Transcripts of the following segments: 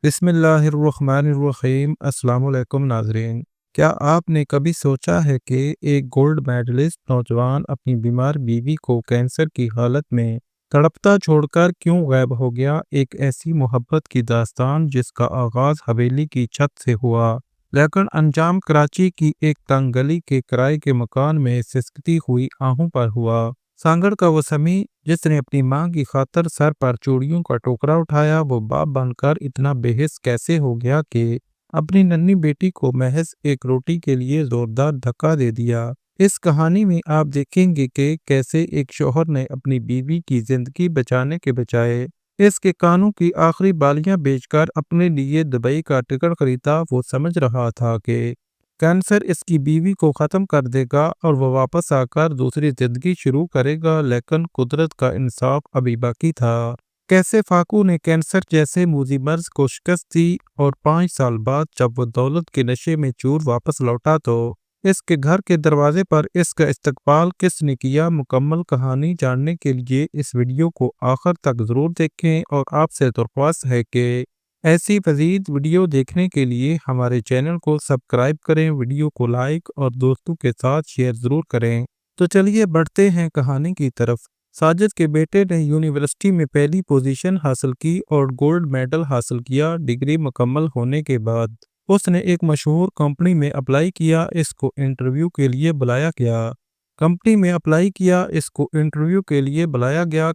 بسم اللہ الرحمن الرحیم۔ السلام علیکم ناظرین، کیا آپ نے کبھی سوچا ہے کہ ایک گولڈ میڈلسٹ نوجوان اپنی بیمار بیوی کو کینسر کی حالت میں تڑپتا چھوڑ کر کیوں غائب ہو گیا؟ ایک ایسی محبت کی داستان جس کا آغاز حویلی کی چھت سے ہوا لیکن انجام کراچی کی ایک تنگ گلی کے کرائے کے مکان میں سسکتی ہوئی آہوں پر ہوا۔ سانگڑ کا وہ سمیع جس نے اپنی ماں کی خاطر سر پر چوڑیوں کا ٹوکرا اٹھایا، وہ باپ بن کر اتنا بے حس کیسے ہو گیا کہ اپنی ننھی بیٹی کو محض ایک روٹی کے لیے زوردار دھکا دے دیا؟ اس کہانی میں آپ دیکھیں گے کہ کیسے ایک شوہر نے اپنی بیوی کی زندگی بچانے کے بجائے اس کے کانوں کی آخری بالیاں بیچ کر اپنے لیے دبئی کا ٹکٹ خریدا۔ وہ سمجھ رہا تھا کہ کینسر اس کی بیوی کو ختم کر دے گا اور وہ واپس آ کر دوسری زندگی شروع کرے گا، لیکن قدرت کا انصاف ابھی باقی تھا۔ کیسے فاقو نے کینسر جیسے موذی مرض کو شکست دی اور 5 سال بعد جب وہ دولت کے نشے میں چور واپس لوٹا تو اس کے گھر کے دروازے پر اس کا استقبال کس نے کیا؟ مکمل کہانی جاننے کے لیے اس ویڈیو کو آخر تک ضرور دیکھیں، اور آپ سے درخواست ہے کہ ایسی مزید ویڈیو دیکھنے کے لیے ہمارے چینل کو سبسکرائب کریں، ویڈیو کو لائک اور دوستوں کے ساتھ شیئر ضرور کریں۔ تو چلیے بڑھتے ہیں کہانی کی طرف۔ ساجد کے بیٹے نے یونیورسٹی میں پہلی پوزیشن حاصل کی اور گولڈ میڈل حاصل کیا۔ ڈگری مکمل ہونے کے بعد اس نے ایک مشہور کمپنی میں اپلائی کیا۔ اس کو انٹرویو کے لیے بلایا گیا۔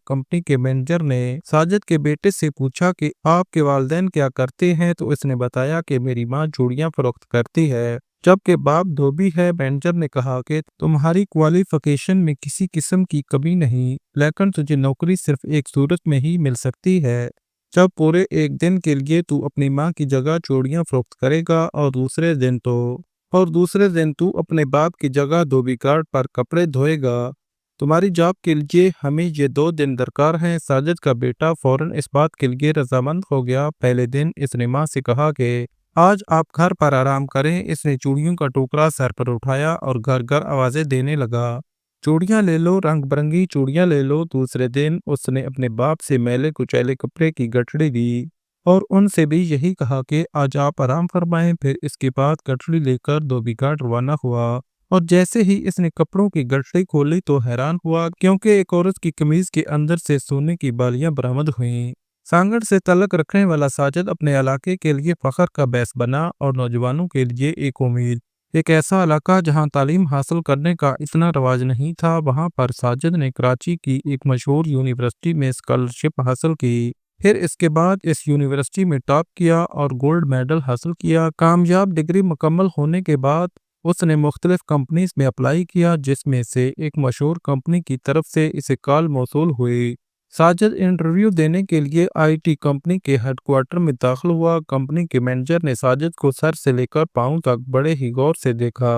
کمپنی کے مینیجر نے ساجد کے بیٹے سے پوچھا کہ آپ کے والدین کیا کرتے ہیں، تو اس نے بتایا کہ میری ماں چوڑیاں فروخت کرتی ہے جبکہ باپ دھوبی ہے۔ مینیجر نے کہا کہ تمہاری کوالیفیکیشن میں کسی قسم کی کمی نہیں، لیکن تجھے نوکری صرف ایک صورت میں ہی مل سکتی ہے جب پورے ایک دن کے لیے تو اپنی ماں کی جگہ چوڑیاں فروخت کرے گا اور دوسرے دن تو اپنے باپ کی جگہ دھوبی گھاٹ پر کپڑے دھوئے گا۔ تمہاری جاب کے لیے ہمیں یہ 2 دن درکار ہیں۔ ساجد کا بیٹا فوراً اس بات کے لیے رضامند ہو گیا۔ پہلے دن اس نے ماں سے کہا کہ آج آپ گھر پر آرام کریں۔ اس نے چوڑیوں کا ٹوکرا سر پر اٹھایا اور گھر گھر آوازیں دینے لگا، چوڑیاں لے لو، رنگ برنگی چوڑیاں لے لو۔ دوسرے دن اس نے اپنے باپ سے میلے کچیلے کپڑے کی گٹھڑی لی اور ان سے بھی یہی کہا کہ آج آپ آرام فرمائیں۔ پھر اس کے بعد گٹھڑی لے کر دھوبی گھاٹ روانہ ہوا، اور جیسے ہی اس نے کپڑوں کی گٹھڑی کھولی تو حیران ہوا کیونکہ ایک عورت کی قمیض کے اندر سے سونے کی بالیاں برآمد ہوئیں۔ سانگڑ سے تعلق رکھنے والا ساجد اپنے علاقے کے لیے فخر کا باعث بنا اور نوجوانوں کے لیے ایک امید۔ ایک ایسا علاقہ جہاں تعلیم حاصل کرنے کا اتنا رواج نہیں تھا، وہاں پر ساجد نے کراچی کی ایک مشہور یونیورسٹی میں اسکالرشپ حاصل کی۔ پھر اس کے بعد اس یونیورسٹی میں ٹاپ کیا اور گولڈ میڈل حاصل کیا۔ کامیاب ڈگری مکمل ہونے کے بعد اس نے مختلف کمپنیز میں اپلائی کیا، جس میں سے ایک مشہور کمپنی کی طرف سے اسے کال موصول ہوئی۔ ساجد انٹرویو دینے کے لیے آئی ٹی کمپنی کے ہیڈ کوارٹر میں داخل ہوا۔ کمپنی کے مینیجر نے ساجد کو سر سے لے کر پاؤں تک بڑے ہی غور سے دیکھا۔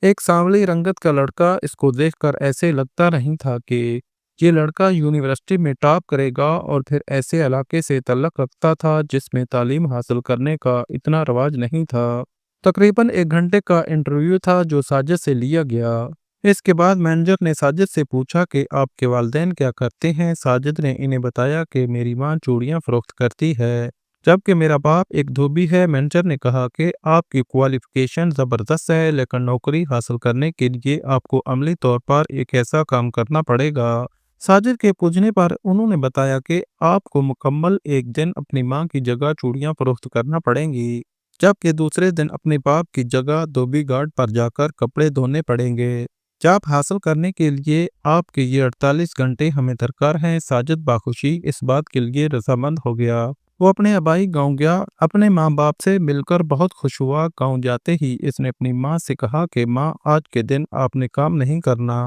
ایک سانولی رنگت کا لڑکا، اس کو دیکھ کر ایسے لگتا نہیں تھا کہ یہ لڑکا یونیورسٹی میں ٹاپ کرے گا، اور پھر ایسے علاقے سے تعلق رکھتا تھا جس میں تعلیم حاصل کرنے کا اتنا رواج نہیں تھا۔ تقریباً 1 گھنٹے کا انٹرویو تھا جو ساجد سے لیا گیا۔ اس کے بعد مینیجر نے ساجد سے پوچھا کہ آپ کے والدین کیا کرتے ہیں؟ ساجد نے انہیں بتایا کہ میری ماں چوڑیاں فروخت کرتی ہے جبکہ میرا باپ ایک دھوبی ہے۔ مینیجر نے کہا کہ آپ کی کوالیفیکیشن زبردست ہے، لیکن نوکری حاصل کرنے کے لیے آپ کو عملی طور پر ایک ایسا کام کرنا پڑے گا۔ ساجد کے پوچھنے پر انہوں نے بتایا کہ آپ کو مکمل ایک دن اپنی ماں کی جگہ چوڑیاں فروخت کرنا پڑیں گی، جبکہ دوسرے دن اپنے باپ کی جگہ دھوبی گھاٹ پر جا کر کپڑے دھونے پڑیں گے۔ جاب حاصل کرنے کے لیے آپ کے یہ 48 گھنٹے ہمیں درکار ہیں۔ ساجد باخوشی اس بات کے لیے رضامند ہو گیا۔ وہ اپنے آبائی گاؤں گیا، اپنے ماں باپ سے مل کر بہت خوش ہوا۔ گاؤں جاتے ہی اس نے اپنی ماں سے کہا کہ ماں، آج کے دن آپ نے کام نہیں کرنا،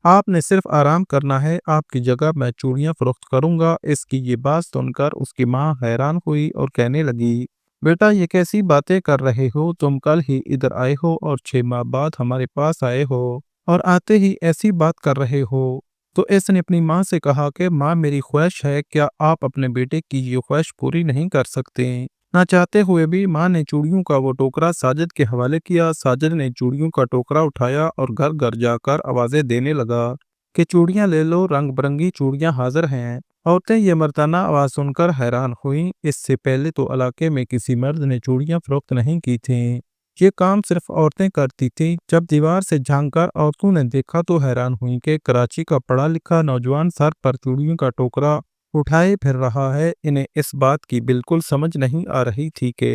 آپ نے صرف آرام کرنا ہے، آپ کی جگہ میں چوڑیاں فروخت کروں گا۔ اس کی یہ بات سن کر اس کی ماں حیران ہوئی اور کہنے لگی، بیٹا یہ کیسی باتیں کر رہے ہو؟ تم کل ہی ادھر آئے ہو اور 6 ماہ بعد ہمارے پاس آئے ہو، اور آتے ہی ایسی بات کر رہے ہو؟ تو اس نے اپنی ماں سے کہا کہ ماں، میری خواہش ہے، کیا آپ اپنے بیٹے کی یہ خواہش پوری نہیں کر سکتے؟ نہ چاہتے ہوئے بھی ماں نے چوڑیوں کا وہ ٹوکرا ساجد کے حوالے کیا۔ ساجد نے چوڑیوں کا ٹوکرا اٹھایا اور گھر گھر جا کر آوازیں دینے لگا کہ چوڑیاں لے لو، رنگ برنگی چوڑیاں حاضر ہیں۔ عورتیں یہ مردانہ آواز سن کر حیران ہوئیں۔ اس سے پہلے تو علاقے میں کسی مرد نے چوڑیاں فروخت نہیں کی تھیں، یہ کام صرف عورتیں کرتی تھیں۔ جب دیوار سے جھانک کر عورتوں نے دیکھا تو حیران ہوئیں کہ کراچی کا پڑھا لکھا نوجوان سر پر چوڑیوں کا ٹوکرا اٹھائے پھر رہا ہے۔ انہیں اس بات کی بالکل سمجھ نہیں آ رہی تھی کہ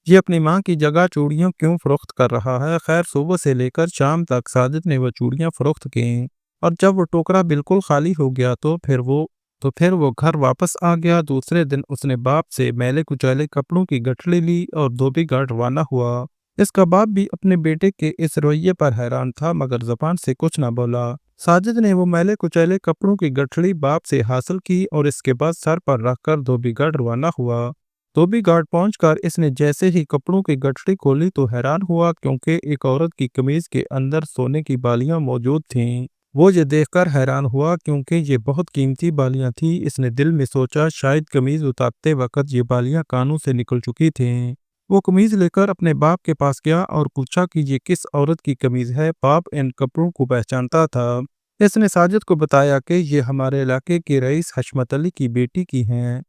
یہ اپنی ماں کی جگہ چوڑیاں کیوں فروخت کر رہا ہے۔ خیر، صبح سے لے کر شام تک ساجد نے وہ چوڑیاں فروخت کیں، اور جب وہ ٹوکرا بالکل خالی ہو گیا تو پھر وہ گھر واپس آ گیا۔ دوسرے دن اس نے باپ سے میلے کچیلے کپڑوں کی گٹھڑی لی اور دھوبی گھاٹ روانہ ہوا۔ اس کا باپ بھی اپنے بیٹے کے اس رویے پر حیران تھا، مگر زبان سے کچھ نہ بولا۔ ساجد نے وہ میلے کچیلے کپڑوں کی گٹھڑی باپ سے حاصل کی اور اس کے بعد سر پر رکھ کر دھوبی گھاٹ روانہ ہوا۔ دھوبی گھاٹ پہنچ کر اس نے جیسے ہی کپڑوں کی گٹھڑی کھولی تو حیران ہوا، کیونکہ ایک عورت کی قمیض کے اندر سونے کی بالیاں موجود تھیں۔ وہ یہ دیکھ کر حیران ہوا، کیونکہ یہ بہت قیمتی بالیاں تھیں۔ اس نے دل میں سوچا شاید قمیض اتارتے وقت یہ بالیاں کانوں سے نکل چکی تھیں۔ وہ قمیض لے کر اپنے باپ کے پاس گیا اور پوچھا کہ یہ کس عورت کی قمیض ہے۔ باپ ان کپڑوں کو پہچانتا تھا۔ اس نے ساجد کو بتایا کہ یہ ہمارے علاقے کے رئیس حشمت علی کی بیٹی کی ہیں۔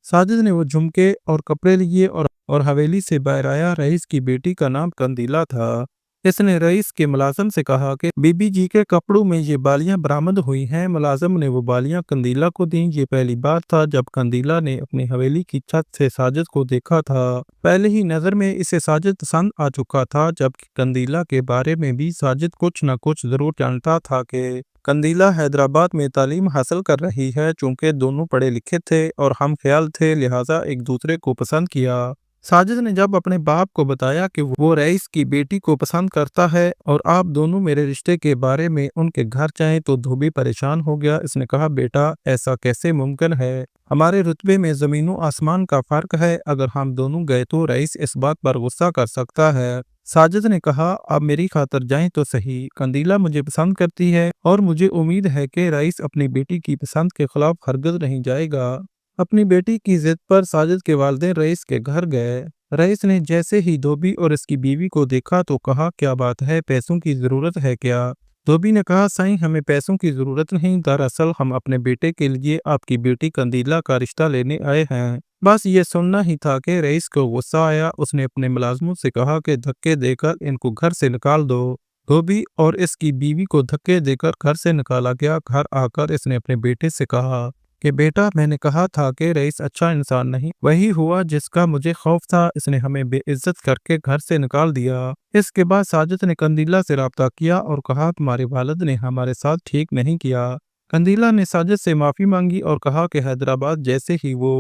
ساجد نے وہ جھمکے اور کپڑے لیے اور حویلی سے باہر آیا۔ رئیس کی بیٹی کا نام قندیلہ تھا۔ اس نے رئیس کے ملازم سے کہا کہ بی بی جی کے کپڑوں میں یہ بالیاں برآمد ہوئی ہیں۔ ملازم نے وہ بالیاں قندیلہ کو دیں۔ یہ پہلی بار تھا جب قندیلہ نے اپنی حویلی کی چھت سے ساجد کو دیکھا تھا۔ پہلے ہی نظر میں اسے ساجد پسند آ چکا تھا، جبکہ قندیلہ کے بارے میں بھی ساجد کچھ نہ کچھ ضرور جانتا تھا کہ قندیلہ حیدرآباد میں تعلیم حاصل کر رہی ہے۔ چونکہ دونوں پڑھے لکھے تھے اور ہم خیال تھے، لہٰذا ایک دوسرے کو پسند کیا۔ ساجد نے جب اپنے باپ کو بتایا کہ وہ رئیس کی بیٹی کو پسند کرتا ہے اور آپ دونوں میرے رشتے کے بارے میں ان کے گھر جائیں تو دھوبی پریشان ہو گیا۔ اس نے کہا، بیٹا ایسا کیسے ممکن ہے؟ ہمارے رتبے میں زمین و آسمان کا فرق ہے۔ اگر ہم دونوں گئے تو رئیس اس بات پر غصہ کر سکتا ہے۔ ساجد نے کہا، آپ میری خاطر جائیں تو صحیح۔ قندیلہ مجھے پسند کرتی ہے اور مجھے امید ہے کہ رئیس اپنی بیٹی کی پسند کے خلاف ہرگز نہیں جائے گا۔ اپنی بیٹی کی ضد پر ساجد کے والدین رئیس کے گھر گئے۔ رئیس نے جیسے ہی دھوبی اور اس کی بیوی کو دیکھا تو کہا، کیا بات ہے، پیسوں کی ضرورت ہے کیا؟ دھوبی نے کہا، سائیں ہمیں پیسوں کی ضرورت نہیں، دراصل ہم اپنے بیٹے کے لیے آپ کی بیٹی قندیلہ کا رشتہ لینے آئے ہیں۔ بس یہ سننا ہی تھا کہ رئیس کو غصہ آیا۔ اس نے اپنے ملازموں سے کہا کہ دھکے دے کر ان کو گھر سے نکال دو۔ دھوبی اور اس کی بیوی کو دھکے دے کر گھر سے نکالا گیا۔ گھر آ کر اس نے اپنے بیٹے سے کہا کہ بیٹا، میں نے کہا تھا کہ رئیس اچھا انسان نہیں، وہی ہوا جس کا مجھے خوف تھا۔ اس نے ہمیں بے عزت کر کے گھر سے نکال دیا۔ اس کے بعد ساجد نے قندیلہ سے رابطہ کیا اور کہا، تمہارے والد نے ہمارے ساتھ ٹھیک نہیں کیا۔ قندیلہ نے ساجد سے معافی مانگی اور کہا کہ حیدرآباد جیسے ہی وہ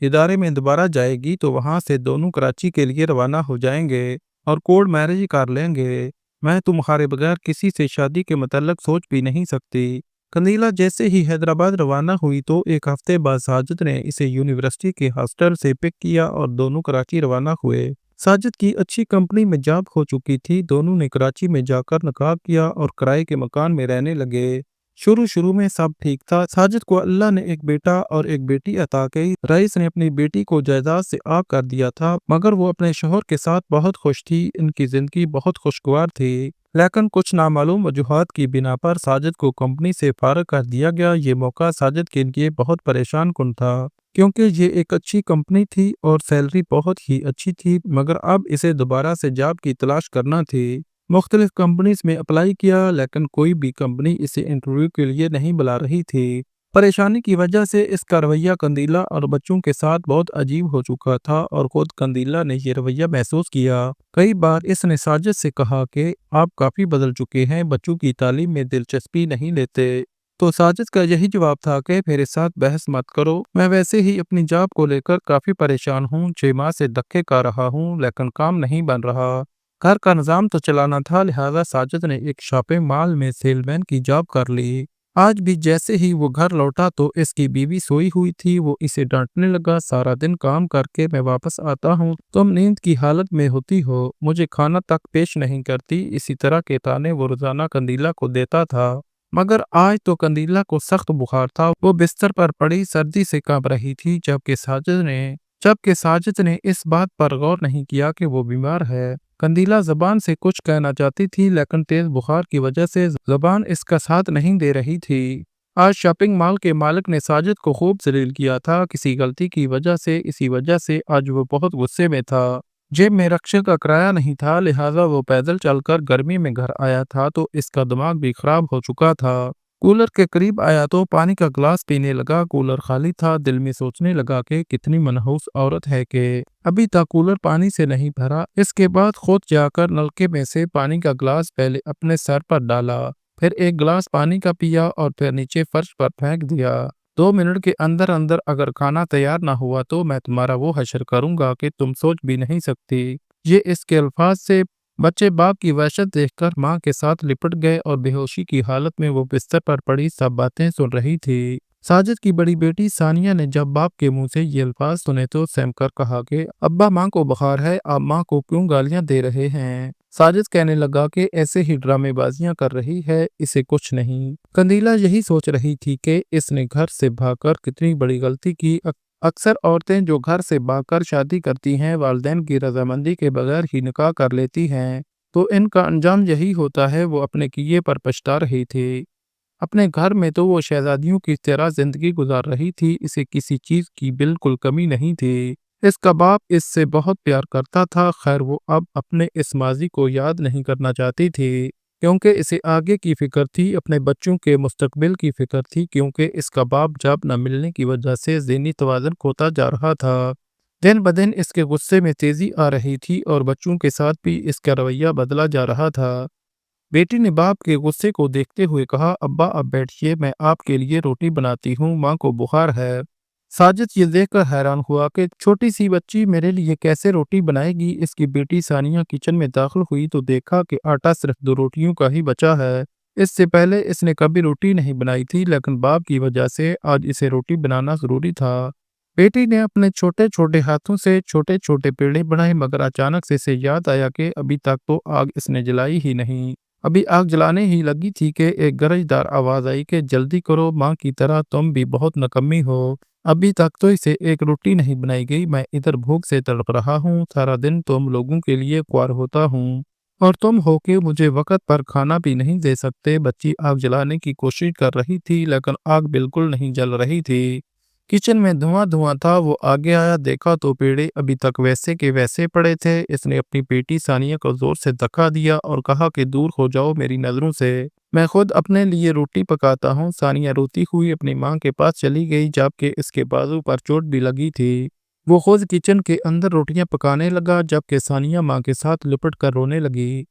ادارے میں دوبارہ جائے گی تو وہاں سے دونوں کراچی کے لیے روانہ ہو جائیں گے اور کورٹ میرج کر لیں گے۔ میں تمہارے بغیر کسی سے شادی کے متعلق سوچ بھی نہیں سکتی۔ قندیلہ جیسے ہی حیدرآباد روانہ ہوئی تو ایک ہفتے بعد ساجد نے اسے یونیورسٹی کے ہاسٹل سے پک کیا اور دونوں کراچی روانہ ہوئے۔ ساجد کی اچھی کمپنی میں جاب ہو چکی تھی۔ دونوں نے کراچی میں جا کر نکاح کیا اور کرائے کے مکان میں رہنے لگے۔ شروع میں سب ٹھیک تھا۔ ساجد کو اللہ نے ایک بیٹا اور ایک بیٹی عطا کی۔ رئیس نے اپنی بیٹی کو جائیداد سے آگ کر دیا تھا، مگر وہ اپنے شوہر کے ساتھ بہت خوش تھی۔ ان کی زندگی بہت خوشگوار تھی، لیکن کچھ نامعلوم وجوہات کی بنا پر ساجد کو کمپنی سے فارغ کر دیا گیا۔ یہ موقع ساجد کے لیے بہت پریشان کن تھا، کیونکہ یہ ایک اچھی کمپنی تھی اور سیلری بہت ہی اچھی تھی، مگر اب اسے دوبارہ سے جاب کی تلاش کرنا تھی۔ مختلف کمپنیز میں اپلائی کیا، لیکن کوئی بھی کمپنی اسے انٹرویو کے لیے نہیں بلا رہی تھی۔ پریشانی کی وجہ سے اس کا رویہ قندیلہ اور بچوں کے ساتھ بہت عجیب ہو چکا تھا اور خود قندیلہ نے یہ رویہ محسوس کیا۔ کئی بار اس نے ساجد سے کہا کہ آپ کافی بدل چکے ہیں، بچوں کی تعلیم میں دلچسپی نہیں لیتے۔ تو ساجد کا یہی جواب تھا کہ میرے ساتھ بحث مت کرو، میں ویسے ہی اپنی جاب کو لے کر کافی پریشان ہوں۔ 6 ماہ سے دھکے کھا رہا ہوں، لیکن کام نہیں بن رہا۔ گھر کا نظام تو چلانا تھا، لہٰذا ساجد نے ایک شاپنگ مال میں سیل مین کی جاب کر لی۔ آج بھی جیسے ہی وہ گھر لوٹا تو اس کی بیوی سوئی ہوئی تھی۔ وہ اسے ڈانٹنے لگا، سارا دن کام کر کے میں واپس آتا ہوں، تم نیند کی حالت میں ہوتی ہو، مجھے کھانا تک پیش نہیں کرتی۔ اسی طرح کے طعنے وہ روزانہ قندیلہ کو دیتا تھا، مگر آج تو قندیلہ کو سخت بخار تھا۔ وہ بستر پر پڑی سردی سے کانپ رہی تھی، جبکہ ساجد نے اس بات پر غور نہیں کیا کہ وہ بیمار ہے۔ قندیلہ زبان سے کچھ کہنا چاہتی تھی، لیکن تیز بخار کی وجہ سے زبان اس کا ساتھ نہیں دے رہی تھی۔ آج شاپنگ مال کے مالک نے ساجد کو خوب ذلیل کیا تھا، کسی غلطی کی وجہ سے، اسی وجہ سے آج وہ بہت غصے میں تھا۔ جیب میں رکشے کا کرایہ نہیں تھا، لہٰذا وہ پیدل چل کر گرمی میں گھر آیا تھا تو اس کا دماغ بھی خراب ہو چکا تھا۔ کولر کے قریب آیا تو پانی کا گلاس پینے لگا، کولر خالی تھا۔ دل میں سوچنے لگا کہ کتنی منحوس عورت ہے کہ ابھی تک کولر پانی سے نہیں بھرا۔ اس کے بعد خود جا کر نلکے میں سے پانی کا گلاس پہلے اپنے سر پر ڈالا، پھر ایک گلاس پانی کا پیا اور پھر نیچے فرش پر پھینک دیا۔ 2 منٹ کے اندر اندر اگر کھانا تیار نہ ہوا تو میں تمہارا وہ حشر کروں گا کہ تم سوچ بھی نہیں سکتی۔ یہ اس کے الفاظ سے بچے باپ کی وحشت دیکھ کر ماں کے ساتھ لپٹ گئے اور بے ہوشی کی حالت میں وہ بستر پر پڑی سب باتیں سن رہی تھی۔ ساجد کی بڑی بیٹی ثانیہ نے جب باپ کے منہ سے یہ الفاظ سنے تو سہم کر کہا کہ ابا ماں کو بخار ہے، آپ ماں کو کیوں گالیاں دے رہے ہیں؟ ساجد کہنے لگا کہ ایسے ہی ڈرامے بازیاں کر رہی ہے، اسے کچھ نہیں۔ قندیلہ یہی سوچ رہی تھی کہ اس نے گھر سے بھاگ کر کتنی بڑی غلطی کی۔ اکثر عورتیں جو گھر سے بھاگ کر شادی کرتی ہیں، والدین کی رضامندی کے بغیر ہی نکاح کر لیتی ہیں، تو ان کا انجام یہی ہوتا ہے۔ وہ اپنے کیے پر پچھتا رہی تھی۔ اپنے گھر میں تو وہ شہزادیوں کی طرح زندگی گزار رہی تھی، اسے کسی چیز کی بالکل کمی نہیں تھی۔ اس کا باپ اس سے بہت پیار کرتا تھا، خیر وہ اب اپنے اس ماضی کو یاد نہیں کرنا چاہتی تھی، کیونکہ اسے آگے کی فکر تھی، اپنے بچوں کے مستقبل کی فکر تھی، کیونکہ اس کا باپ جاب نہ ملنے کی وجہ سے ذہنی توازن کھوتا جا رہا تھا۔ دن بدن اس کے غصے میں تیزی آ رہی تھی اور بچوں کے ساتھ بھی اس کا رویہ بدلا جا رہا تھا۔ بیٹی نے باپ کے غصے کو دیکھتے ہوئے کہا، ابا اب بیٹھیے، میں آپ کے لیے روٹی بناتی ہوں، ماں کو بخار ہے۔ ساجد یہ دیکھ کر حیران ہوا کہ چھوٹی سی بچی میرے لیے کیسے روٹی بنائے گی۔ اس کی بیٹی ثانیہ کچن میں داخل ہوئی تو دیکھا کہ آٹا صرف 2 روٹیوں کا ہی بچا ہے۔ اس سے پہلے اس نے کبھی روٹی نہیں بنائی تھی، لیکن باپ کی وجہ سے آج اسے روٹی بنانا ضروری تھا۔ بیٹی نے اپنے چھوٹے چھوٹے ہاتھوں سے چھوٹے چھوٹے پیڑے بنائے، مگر اچانک سے اسے یاد آیا کہ ابھی تک تو آگ اس نے جلائی ہی نہیں۔ ابھی آگ جلانے ہی لگی تھی کہ ایک گرجدار آواز آئی کہ جلدی کرو، ماں کی طرح تم بھی بہت نکمی ہو۔ ابھی تک تو اسے ایک روٹی نہیں بنائی گئی، میں ادھر بھوک سے تڑپ رہا ہوں، سارا دن تم لوگوں کے لیے خوار ہوتا ہوں اور تم ہو کے مجھے وقت پر کھانا بھی نہیں دے سکتے۔ بچی آگ جلانے کی کوشش کر رہی تھی، لیکن آگ بالکل نہیں جل رہی تھی۔ کچن میں دھواں دھواں تھا۔ وہ آگے آیا، دیکھا تو پیڑے ابھی تک ویسے کے ویسے پڑے تھے۔ اس نے اپنی بیٹی ثانیہ کو زور سے دھکا دیا اور کہا کہ دور ہو جاؤ میری نظروں سے، میں خود اپنے لیے روٹی پکاتا ہوں۔ ثانیہ روتی ہوئی اپنی ماں کے پاس چلی گئی، جبکہ اس کے بازو پر چوٹ بھی لگی تھی۔ وہ خود کچن کے اندر روٹیاں پکانے لگا، جبکہ ثانیہ ماں کے ساتھ لپٹ کر رونے لگی۔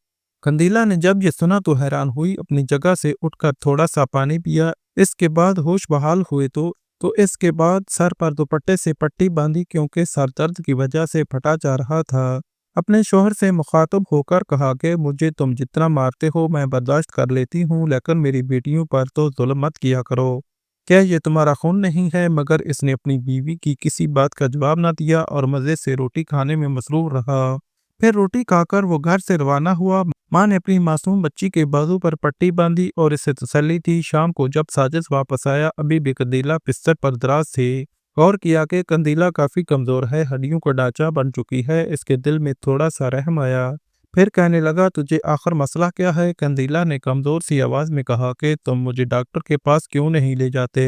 قندیلہ نے جب یہ سنا تو حیران ہوئی، اپنی جگہ سے اٹھ کر تھوڑا سا پانی پیا، اس کے بعد ہوش بحال ہوئے تو اس کے بعد سر پر دوپٹے سے پٹی باندھی، کیونکہ سر درد کی وجہ سے پھٹا جا رہا تھا۔ اپنے شوہر سے مخاطب ہو کر کہا کہ مجھے تم جتنا مارتے ہو میں برداشت کر لیتی ہوں، لیکن میری بیٹیوں پر تو ظلم مت کیا کرو۔ کیا یہ تمہارا خون نہیں ہے؟ مگر اس نے اپنی بیوی کی کسی بات کا جواب نہ دیا اور مزے سے روٹی کھانے میں مصروف رہا۔ پھر روٹی کھا کر وہ گھر سے روانہ ہوا۔ ماں نے اپنی معصوم بچی کے بازو پر پٹی باندھی اور اسے تسلی دی۔ شام کو جب ساجد واپس آیا، ابھی بھی قندیلہ بستر پر دراز تھی۔ غور کیا کہ قندیلہ کافی کمزور ہے، ہڈیوں کا ڈھانچہ بن چکی ہے۔ اس کے دل میں تھوڑا سا رحم آیا، پھر کہنے لگا، تجھے آخر مسئلہ کیا ہے؟ قندیلہ نے کمزور سی آواز میں کہا کہ تم مجھے ڈاکٹر کے پاس کیوں نہیں لے جاتے؟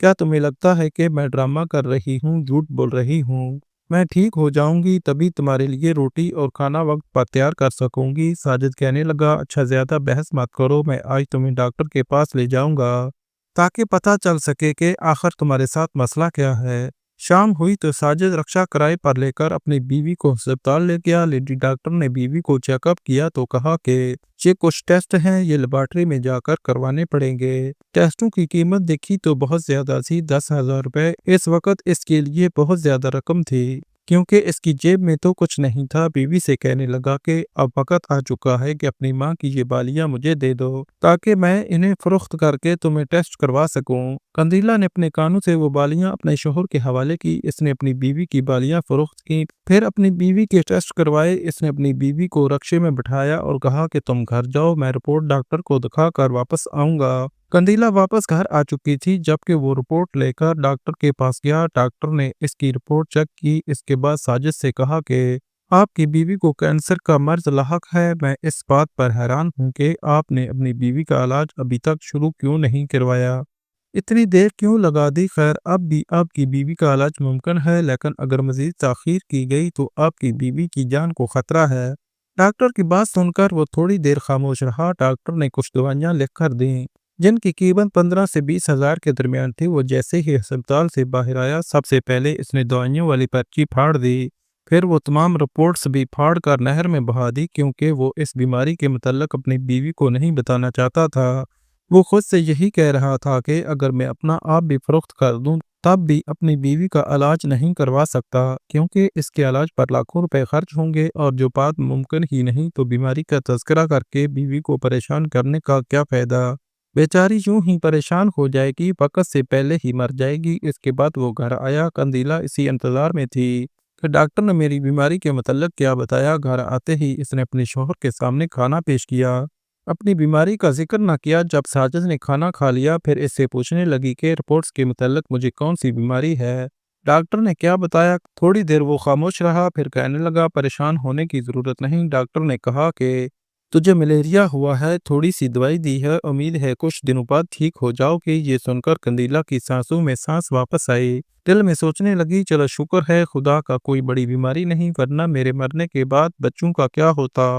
کیا تمہیں لگتا ہے کہ میں ڈرامہ کر رہی ہوں، جھوٹ بول رہی ہوں؟ میں ٹھیک ہو جاؤں گی تبھی تمہارے لیے روٹی اور کھانا وقت پر تیار کر سکوں گی۔ ساجد کہنے لگا، اچھا زیادہ بحث مت کرو، میں آج تمہیں ڈاکٹر کے پاس لے جاؤں گا تاکہ پتہ چل سکے کہ آخر تمہارے ساتھ مسئلہ کیا ہے۔ شام ہوئی تو ساجد رکشہ کرائے پر لے کر اپنی بیوی کو ہسپتال لے گیا۔ لیڈی ڈاکٹر نے بیوی کو چیک اپ کیا تو کہا کہ یہ کچھ ٹیسٹ ہیں، یہ لیبارٹری میں جا کر کروانے پڑیں گے۔ ٹیسٹوں کی قیمت دیکھی تو بہت زیادہ تھی، 10,000 روپے۔ اس وقت اس کے لیے بہت زیادہ رقم تھی، کیونکہ اس کی جیب میں تو کچھ نہیں تھا۔ بیوی سے کہنے لگا کہ اب وقت آ چکا ہے کہ اپنی ماں کی یہ بالیاں مجھے دے دو تاکہ میں انہیں فروخت کر کے تمہیں ٹیسٹ کروا سکوں۔ قندیلہ نے اپنے کانوں سے وہ بالیاں اپنے شوہر کے حوالے کی۔ اس نے اپنی بیوی کی بالیاں فروخت کی، پھر اپنی بیوی کے ٹیسٹ کروائے۔ اس نے اپنی بیوی کو رکشے میں بٹھایا اور کہا کہ تم گھر جاؤ، میں رپورٹ ڈاکٹر کو دکھا کر واپس آؤں گا۔ قندیلہ واپس گھر آ چکی تھی، جبکہ وہ رپورٹ لے کر ڈاکٹر کے پاس گیا۔ ڈاکٹر نے اس کی رپورٹ چیک کی، اس کے بعد ساجد سے کہا کہ آپ کی بیوی کو کینسر کا مرض لاحق ہے۔ میں اس بات پر حیران ہوں کہ آپ نے اپنی بیوی کا علاج ابھی تک شروع کیوں نہیں کروایا۔ اتنی دیر کیوں لگا دی؟ خیر اب بھی آپ کی بیوی کا علاج ممکن ہے، لیکن اگر مزید تاخیر کی گئی تو آپ کی بیوی کی جان کو خطرہ ہے۔ ڈاکٹر کی بات سن کر وہ تھوڑی دیر خاموش رہا۔ ڈاکٹر نے کچھ دوائیاں لکھ کر دیں جن کی قیمت 15 سے 20 ہزار کے درمیان تھی۔ وہ جیسے ہی ہسپتال سے باہر آیا، سب سے پہلے اس نے دوائیوں والی پرچی پھاڑ دی، پھر وہ تمام رپورٹس بھی پھاڑ کر نہر میں بہا دی، کیونکہ وہ اس بیماری کے متعلق اپنی بیوی کو نہیں بتانا چاہتا تھا۔ وہ خود سے یہی کہہ رہا تھا کہ اگر میں اپنا آپ بھی فروخت کر دوں تب بھی اپنی بیوی کا علاج نہیں کروا سکتا، کیونکہ اس کے علاج پر لاکھوں روپے خرچ ہوں گے، اور جو بات ممکن ہی نہیں تو بیماری کا تذکرہ کر کے بیوی کو پریشان کرنے کا کیا فائدہ؟ بیچاری یوں ہی پریشان ہو جائے گی، وقت سے پہلے ہی مر جائے گی۔ اس کے بعد وہ گھر آیا۔ قندیلہ اسی انتظار میں تھی کہ ڈاکٹر نے میری بیماری کے متعلق کیا بتایا۔ گھر آتے ہی اس نے اپنے شوہر کے سامنے کھانا پیش کیا، اپنی بیماری کا ذکر نہ کیا۔ جب ساجد نے کھانا کھا لیا، پھر اس سے پوچھنے لگی کہ رپورٹس کے متعلق مجھے کون سی بیماری ہے؟ ڈاکٹر نے کیا بتایا؟ تھوڑی دیر وہ خاموش رہا، پھر کہنے لگا پریشان ہونے کی ضرورت نہیں۔ ڈاکٹر نے کہا کہ تجھے ملیریا ہوا ہے، تھوڑی سی دوائی دی ہے، امید ہے کچھ دنوں بعد ٹھیک ہو جاؤ گی۔ یہ سن کر قندیلہ کی سانسوں میں سانس واپس آئی۔ دل میں سوچنے لگی چلو شکر ہے خدا کا کوئی بڑی بیماری نہیں، ورنہ میرے مرنے کے بعد بچوں کا کیا ہوتا؟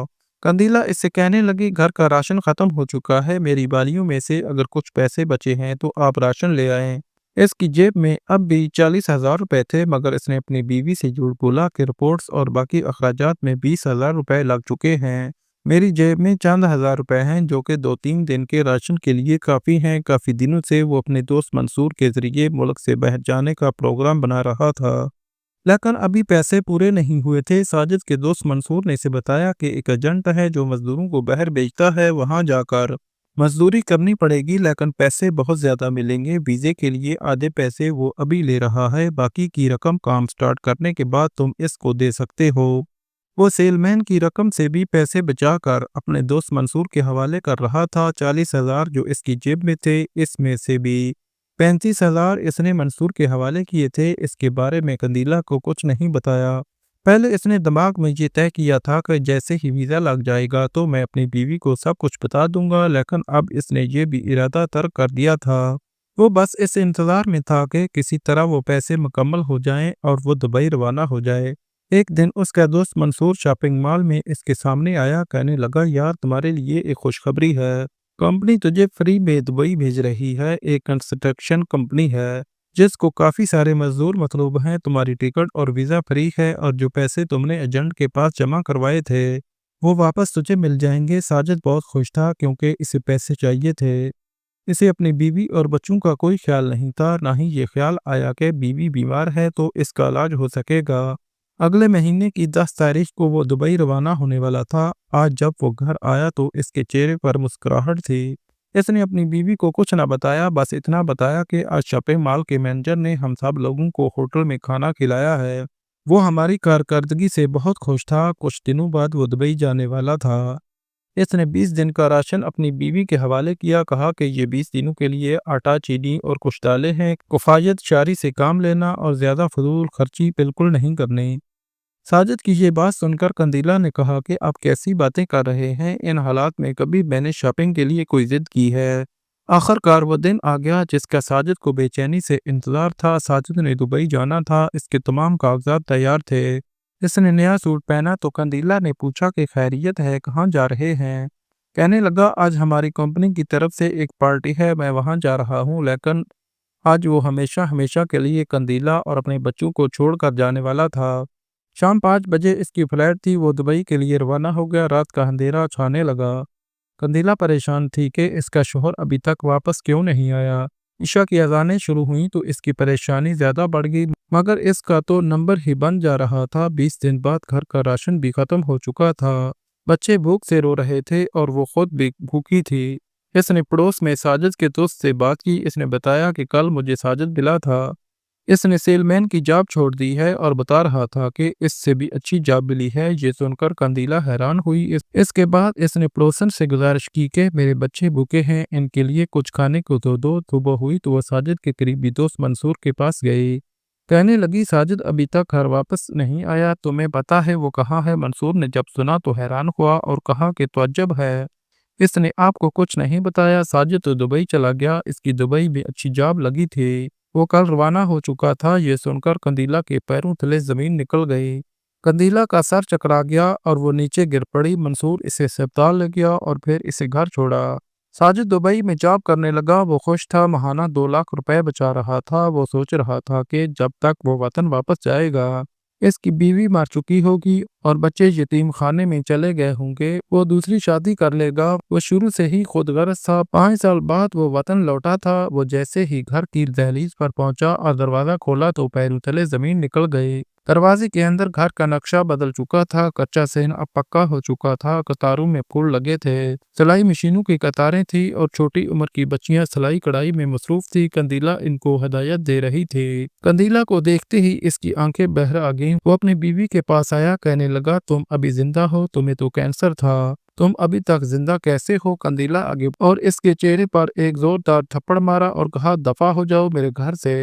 قندیلہ اس سے کہنے لگی گھر کا راشن ختم ہو چکا ہے، میری بالیوں میں سے اگر کچھ پیسے بچے ہیں تو آپ راشن لے آئیں۔ اس کی جیب میں اب بھی 40,000 روپے تھے، مگر اس نے اپنی بیوی سے جھوٹ بولا کہ رپورٹس اور باقی اخراجات میں 20,000 روپے لگ چکے ہیں۔ میری جیب میں چند ہزار روپے ہیں جو کہ 2-3 دن کے راشن کے لیے کافی ہیں۔ کافی دنوں سے وہ اپنے دوست منصور کے ذریعے ملک سے باہر جانے کا پروگرام بنا رہا تھا، لیکن ابھی پیسے پورے نہیں ہوئے تھے۔ ساجد کے دوست منصور نے اسے بتایا کہ ایک ایجنٹ ہے جو مزدوروں کو باہر بھیجتا ہے، وہاں جا کر مزدوری کرنی پڑے گی، لیکن پیسے بہت زیادہ ملیں گے۔ ویزے کے لیے آدھے پیسے وہ ابھی لے رہا ہے، باقی کی رقم کام سٹارٹ کرنے کے بعد تم اس کو دے سکتے ہو۔ وہ سیل مین کی رقم سے بھی پیسے بچا کر اپنے دوست منصور کے حوالے کر رہا تھا۔ 40,000 جو اس کی جیب میں تھے، اس میں سے بھی 35,000 اس نے منصور کے حوالے کیے تھے۔ اس کے بارے میں قندیلہ کو کچھ نہیں بتایا۔ پہلے اس نے دماغ میں یہ طے کیا تھا کہ جیسے ہی ویزا لگ جائے گا تو میں اپنی بیوی کو سب کچھ بتا دوں گا، لیکن اب اس نے یہ بھی ارادہ ترک کر دیا تھا۔ وہ بس اس انتظار میں تھا کہ کسی طرح وہ پیسے مکمل ہو جائیں اور وہ دبئی روانہ ہو جائے۔ ایک دن اس کا دوست منصور شاپنگ مال میں اس کے سامنے آیا، کہنے لگا یار تمہارے لیے ایک خوشخبری ہے، کمپنی تجھے فری میں دبئی بھیج رہی ہے۔ ایک کنسٹرکشن کمپنی ہے جس کو کافی سارے مزدور مطلوب ہیں، تمہاری ٹکٹ اور ویزا فری ہے، اور جو پیسے تم نے ایجنٹ کے پاس جمع کروائے تھے وہ واپس تجھے مل جائیں گے۔ ساجد بہت خوش تھا کیونکہ اسے پیسے چاہیے تھے۔ اسے اپنی بیوی اور بچوں کا کوئی خیال نہیں تھا، نہ ہی یہ خیال آیا کہ بیوی بیمار ہے تو اس کا علاج ہو سکے گا۔ اگلے مہینے کی 10 تاریخ کو وہ دبئی روانہ ہونے والا تھا۔ آج جب وہ گھر آیا تو اس کے چہرے پر مسکراہٹ تھی۔ اس نے اپنی بیوی کو کچھ نہ بتایا، بس اتنا بتایا کہ آج شاپنگ مال کے مینیجر نے ہم سب لوگوں کو ہوٹل میں کھانا کھلایا ہے۔ وہ ہماری کارکردگی سے بہت خوش تھا۔ کچھ دنوں بعد وہ دبئی جانے والا تھا۔ اس نے 20 دن کا راشن اپنی بیوی کے حوالے کیا، کہا کہ یہ 20 دنوں کے لیے آٹا، چینی اور کچھ دالیں ہیں۔ کفایت شعاری سے کام لینا اور زیادہ فضول خرچی بالکل نہیں کرنی۔ ساجد کی یہ بات سن کر قندیلہ نے کہا کہ آپ کیسی باتیں کر رہے ہیں، ان حالات میں کبھی میں نے شاپنگ کے لیے کوئی ضد کی ہے؟ آخر کار وہ دن آ گیا جس کا ساجد کو بے چینی سے انتظار تھا۔ ساجد نے دبئی جانا تھا، اس کے تمام کاغذات تیار تھے۔ اس نے نیا سوٹ پہنا تو قندیلہ نے پوچھا کہ خیریت ہے، کہاں جا رہے ہیں؟ کہنے لگا آج ہماری کمپنی کی طرف سے ایک پارٹی ہے، میں وہاں جا رہا ہوں۔ لیکن آج وہ ہمیشہ ہمیشہ کے لیے قندیلہ اور اپنے بچوں کو چھوڑ کر جانے والا تھا۔ شام 5 بجے اس کی فلائٹ تھی، وہ دبئی کے لیے روانہ ہو گیا۔ رات کا اندھیرا چھانے لگا۔ قندیلہ پریشان تھی کہ اس کا شوہر ابھی تک واپس کیوں نہیں آیا۔ عشاء کی اذانیں شروع ہوئیں تو اس کی پریشانی زیادہ بڑھ گئی، مگر اس کا تو نمبر ہی بن جا رہا تھا۔ 20 دن بعد گھر کا راشن بھی ختم ہو چکا تھا، بچے بھوک سے رو رہے تھے اور وہ خود بھی بھوکی تھی۔ اس نے پڑوس میں ساجد کے دوست سے بات کی۔ اس نے بتایا کہ کل مجھے ساجد ملا تھا، اس نے سیل مین کی جاب چھوڑ دی ہے اور بتا رہا تھا کہ اس سے بھی اچھی جاب ملی ہے۔ یہ سن کر قندیلہ حیران ہوئی۔ اس کے بعد اس نے پڑوسن سے گزارش کی کہ میرے بچے بھوکے ہیں، ان کے لیے کچھ کھانے کو تو دو۔ صبح ہوئی تو وہ ساجد کے قریبی دوست منصور کے پاس گئی۔ کہنے لگی ساجد ابھی تک گھر واپس نہیں آیا، تمہیں پتہ ہے وہ کہاں ہے؟ منصور نے جب سنا تو حیران ہوا اور کہا کہ تعجب ہے، اس نے آپ کو کچھ نہیں بتایا۔ ساجد تو دبئی چلا گیا، اس کی دبئی میں اچھی جاب لگی تھی، وہ کل روانہ ہو چکا تھا۔ یہ سن کر قندیلہ کے پیروں تلے زمین نکل گئی۔ قندیلہ کا سر چکرا گیا اور وہ نیچے گر پڑی۔ منصور اسے ہسپتال لے گیا اور پھر اسے گھر چھوڑا۔ ساجد دبئی میں جاب کرنے لگا، وہ خوش تھا، ماہانہ 2 لاکھ روپے بچا رہا تھا۔ وہ سوچ رہا تھا کہ جب تک وہ وطن واپس جائے گا، اس کی بیوی مر چکی ہوگی اور بچے یتیم خانے میں چلے گئے ہوں گے، وہ دوسری شادی کر لے گا۔ وہ شروع سے ہی خود غرض تھا۔ 5 سال بعد وہ وطن لوٹا تھا۔ وہ جیسے ہی گھر کی دہلیز پر پہنچا اور دروازہ کھولا تو پیروں تلے زمین نکل گئی۔ دروازے کے اندر گھر کا نقشہ بدل چکا تھا، کچا صحن اب پکا ہو چکا تھا، قطاروں میں پھول لگے تھے، سلائی مشینوں کی قطاریں تھیں اور چھوٹی عمر کی بچیاں سلائی کڑھائی میں مصروف تھی۔ قندیلہ ان کو ہدایت دے رہی تھی۔ قندیلہ کو دیکھتے ہی اس کی آنکھیں بہر آ گئیں۔ وہ اپنی بیوی کے پاس آیا، کہنے لگا، تم ابھی زندہ ہو، تمہیں تو کینسر تھا، تم ابھی تک زندہ کیسے ہو؟ قندیلہ آگے اور اس کے چہرے پر ایک زوردار تھپڑ مارا اور کہا، دفع ہو جاؤ میرے گھر سے،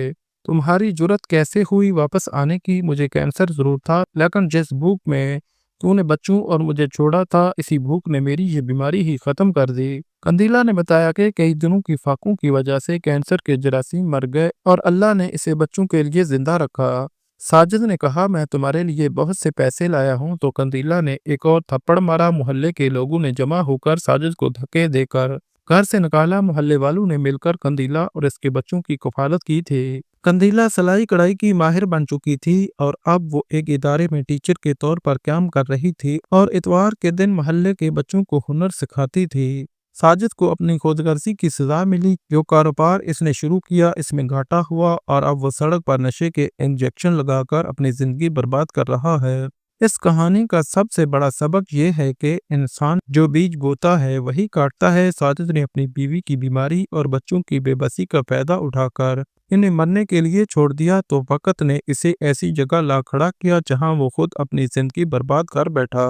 تمہاری جرأت کیسے ہوئی واپس آنے کی؟ مجھے کینسر ضرور تھا، لیکن جس بھوک میں تو نے بچوں اور مجھے چھوڑا تھا، اسی بھوک نے میری یہ بیماری ہی ختم کر دی۔ قندیلہ نے بتایا کہ کئی دنوں کی فاقوں کی وجہ سے کینسر کے جراثیم مر گئے اور اللہ نے اسے بچوں کے لیے زندہ رکھا۔ ساجد نے کہا، میں تمہارے لیے بہت سے پیسے لایا ہوں۔ تو قندیلہ نے ایک اور تھپڑ مارا۔ محلے کے لوگوں نے جمع ہو کر ساجد کو دھکے دے کر گھر سے نکالا۔ محلے والوں نے مل کر قندیلہ اور اس کے بچوں کی کفالت کی تھی۔ قندیلہ سلائی کڑھائی کی ماہر بن چکی تھی اور اب وہ ایک ادارے میں ٹیچر کے طور پر کام کر رہی تھی اور اتوار کے دن محلے کے بچوں کو ہنر سکھاتی تھی۔ ساجد کو اپنی خود غرضی کی سزا ملی۔ جو کاروبار اس نے شروع کیا، اس میں گھاٹا ہوا اور اب وہ سڑک پر نشے کے انجیکشن لگا کر اپنی زندگی برباد کر رہا ہے۔ اس کہانی کا سب سے بڑا سبق یہ ہے کہ انسان جو بیج بوتا ہے وہی کاٹتا ہے۔ ساجد نے اپنی بیوی کی بیماری اور بچوں کی بے بسی کا فائدہ اٹھا کر انہیں مرنے کے لیے چھوڑ دیا تو وقت نے اسے ایسی جگہ لا کھڑا کیا جہاں وہ خود اپنی زندگی برباد کر بیٹھا۔